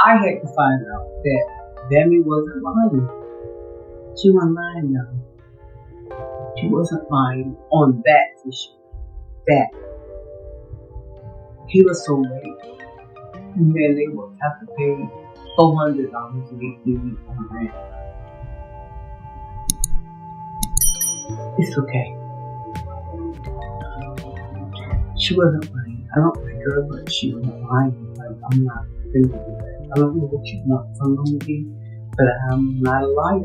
I had to find out that Bambi wasn't lying. She wasn't lying, y'all. She wasn't lying on that issue. That he was so late, and then they would have to pay $400 to get TV on rent. It's okay. She wasn't lying. I don't like her, but she wasn't lying. Like, I'm not crazy with that. I don't know what you want from me, but I'm not a liar.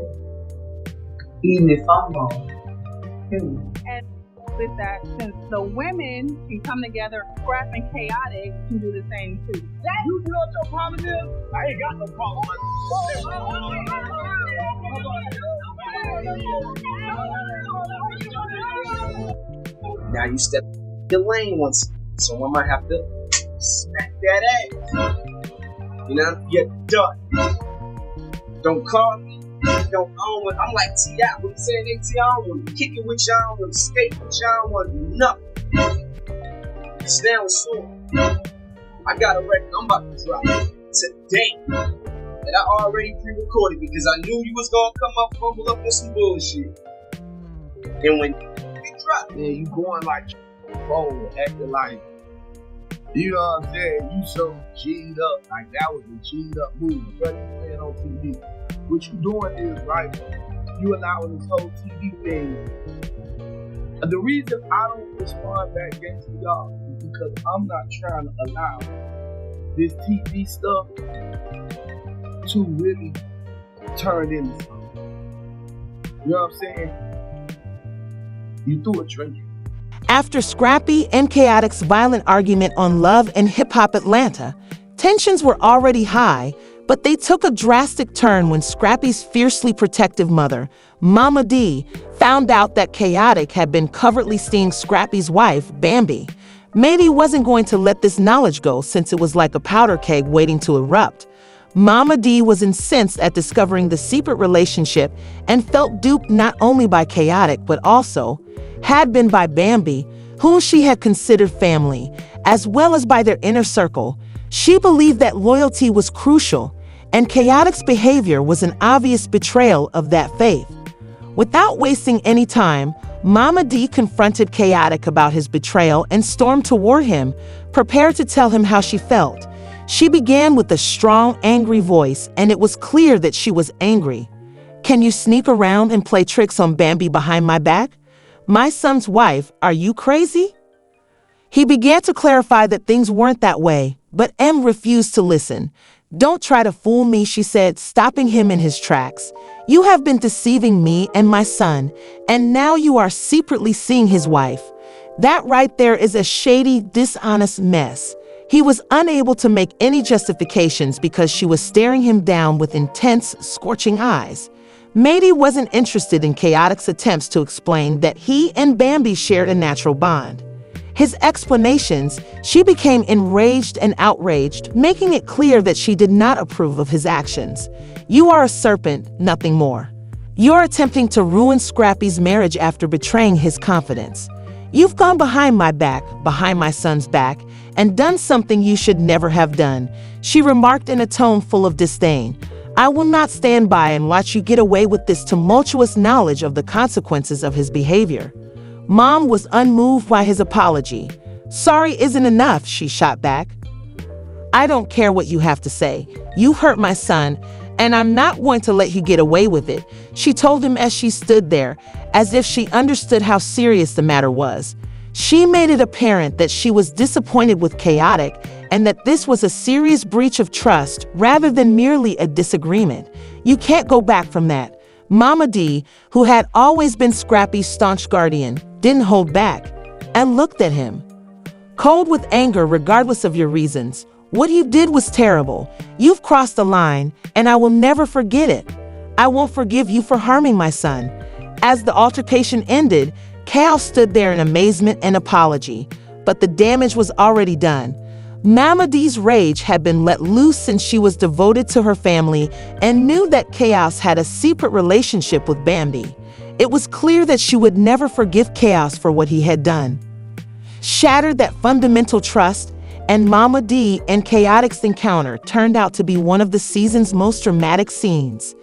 Even if I'm wrong. And with that, since the women can come together, Scrap and Khaotic can do the same too. That you know what your problem is? I ain't got no problem. Now you step your lane once, so I might have to smack that ass. You know, you're done. Don't call me. Don't own it. I'm like T.I. When you saying they T.I. I don't want to kick it with y'all, I don't want to skate with y'all, I don't want to do nothing. Stand with sword. I got a record I'm about to drop today that I already pre-recorded because I knew you was gonna come up, fumble up on some bullshit. And when it dropped, yeah, you going like bold, acting like, you know what I'm saying? You so G'd up, like that was a G'd up movie, but you playing on TV. What you doing is like, you allowing this whole TV thing. The reason I don't respond back against y'all is because I'm not trying to allow this TV stuff to really turn into something. You know what I'm saying? You threw a drink. After Scrappy and Khaotic's violent argument on Love and Hip Hop Atlanta, tensions were already high, but they took a drastic turn when Scrappy's fiercely protective mother, Momma Dee, found out that Khaotic had been covertly seeing Scrappy's wife, Bambi. Mady wasn't going to let this knowledge go since it was like a powder keg waiting to erupt. Momma Dee was incensed at discovering the secret relationship and felt duped not only by Khaotic but also had been by Bambi, whom she had considered family, as well as by their inner circle. She believed that loyalty was crucial, and Khaotic's behavior was an obvious betrayal of that faith. Without wasting any time, Momma Dee confronted Khaotic about his betrayal and stormed toward him, prepared to tell him how she felt. She began with a strong, angry voice, and it was clear that she was angry. "Can you sneak around and play tricks on Bambi behind my back? My son's wife, are you crazy?" He began to clarify that things weren't that way, but M refused to listen. "Don't try to fool me," she said, stopping him in his tracks. "You have been deceiving me and my son, and now you are secretly seeing his wife. That right there is a shady, dishonest mess." He was unable to make any justifications because she was staring him down with intense, scorching eyes. Mady wasn't interested in Khaotic's attempts to explain that he and Bambi shared a natural bond. His explanations, she became enraged and outraged, making it clear that she did not approve of his actions. "You are a serpent, nothing more. You're attempting to ruin Scrappy's marriage after betraying his confidence. You've gone behind my back, behind my son's back, and done something you should never have done," she remarked in a tone full of disdain. "I will not stand by and watch you get away with this tumultuous knowledge of the consequences of his behavior." Mom was unmoved by his apology. "Sorry isn't enough," she shot back. "I don't care what you have to say. You hurt my son, and I'm not going to let you get away with it," she told him as she stood there, as if she understood how serious the matter was. She made it apparent that she was disappointed with Khaotic and that this was a serious breach of trust rather than merely a disagreement. "You can't go back from that." Momma Dee, who had always been Scrappy's staunch guardian, didn't hold back and looked at him, cold with anger regardless of your reasons. "What you did was terrible. You've crossed the line, and I will never forget it. I won't forgive you for harming my son." As the altercation ended, Cal stood there in amazement and apology, but the damage was already done. Momma Dee's rage had been let loose since she was devoted to her family and knew that Chaos had a secret relationship with Bambi. It was clear that she would never forgive Chaos for what he had done. Shattered that fundamental trust, And Momma Dee and Khaotic's encounter turned out to be one of the season's most dramatic scenes.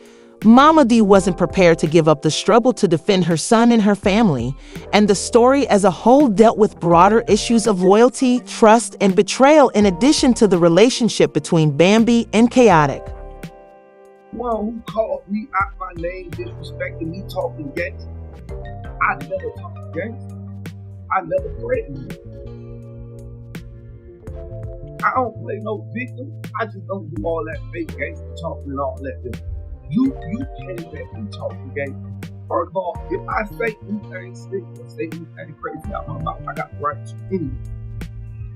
Momma Dee wasn't prepared to give up the struggle to defend her son and her family, and the story as a whole dealt with broader issues of loyalty, trust, and betrayal in addition to the relationship between Bambi and Khaotic. One who called me out my name, disrespecting me, talking gangster. I never talked gangster. I never threatened you. I don't play no victim. I just don't do all that fake gangster talking and all that. You came back and talking gangster. First of all, if I say anything slick or say anything crazy out my mouth, I got the right to anyway.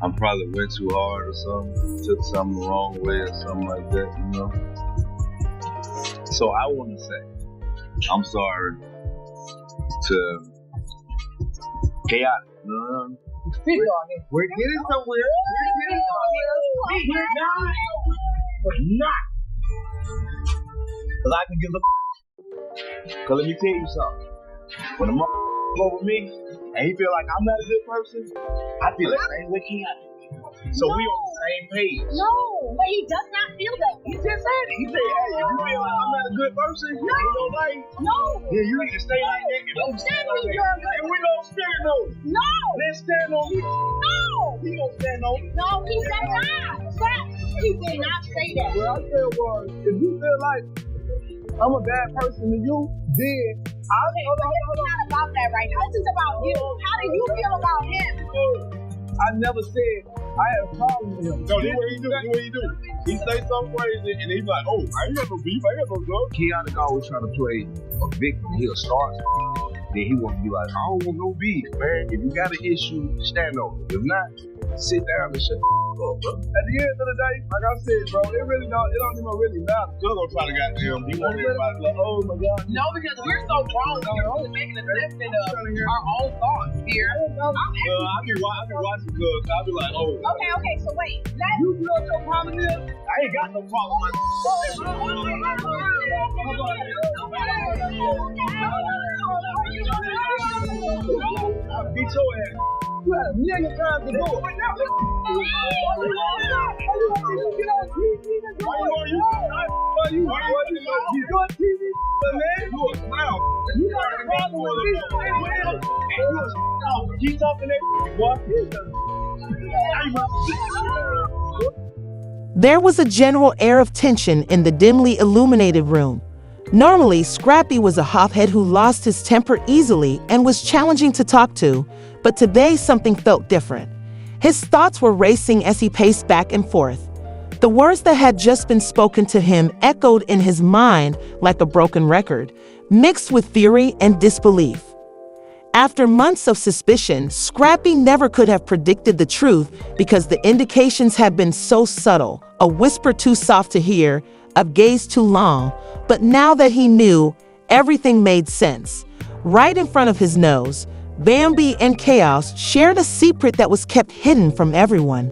I probably went too hard or something, took something the wrong way or something like that, you know? So I want to say, I'm sorry to Khaotic. We're getting somewhere. We're not. Because I can give a Because let me tell you something. When a over me and he feel like I'm not a good person, I feel the same way he has. So we on the same page. No, but he does not feel that. He just said it. He said, hey, if you feel like I'm not a good person in your life, then you need to stay like that. You said me you're a good and we gonna stand on it. No! Let's stand on it. No! He gonna stand on it. No, he said not. He did not say that. What I said was, if you feel like I'm a bad person to you, then It's not about that right now. This is about you. How do you feel about him? I never said I had a problem with him. No, this what he do. He say something crazy and he's like, oh, I ain't got no beef, I ain't got no love. Khaotic always trying to play a victim. He'll start, then he want to be like, I don't want no beef, man. If you got an issue, stand on it. If not, sit down and shut the up, bro. At the end of the day, like I said, bro, it don't even really matter. Cuz gonna try to goddamn, he want everybody to like, oh my God. No, because we're so grown, we're only making a assessment of our own thoughts here. I be watching Cuz, I be like, oh. Okay, so wait. You know what your problem is? I ain't got no problem with I'll beat your ass. You had a million times to do it. Keep talking that boy. There was a general air of tension in the dimly illuminated room. Normally, Scrappy was a hophead who lost his temper easily and was challenging to talk to, but today something felt different. His thoughts were racing as he paced back and forth. The words that had just been spoken to him echoed in his mind like a broken record, mixed with fury and disbelief. After months of suspicion, Scrappy never could have predicted the truth because the indications had been so subtle, a whisper too soft to hear, a gaze too long. But now that he knew, everything made sense. Right in front of his nose, Bambi and Chaos shared a secret that was kept hidden from everyone.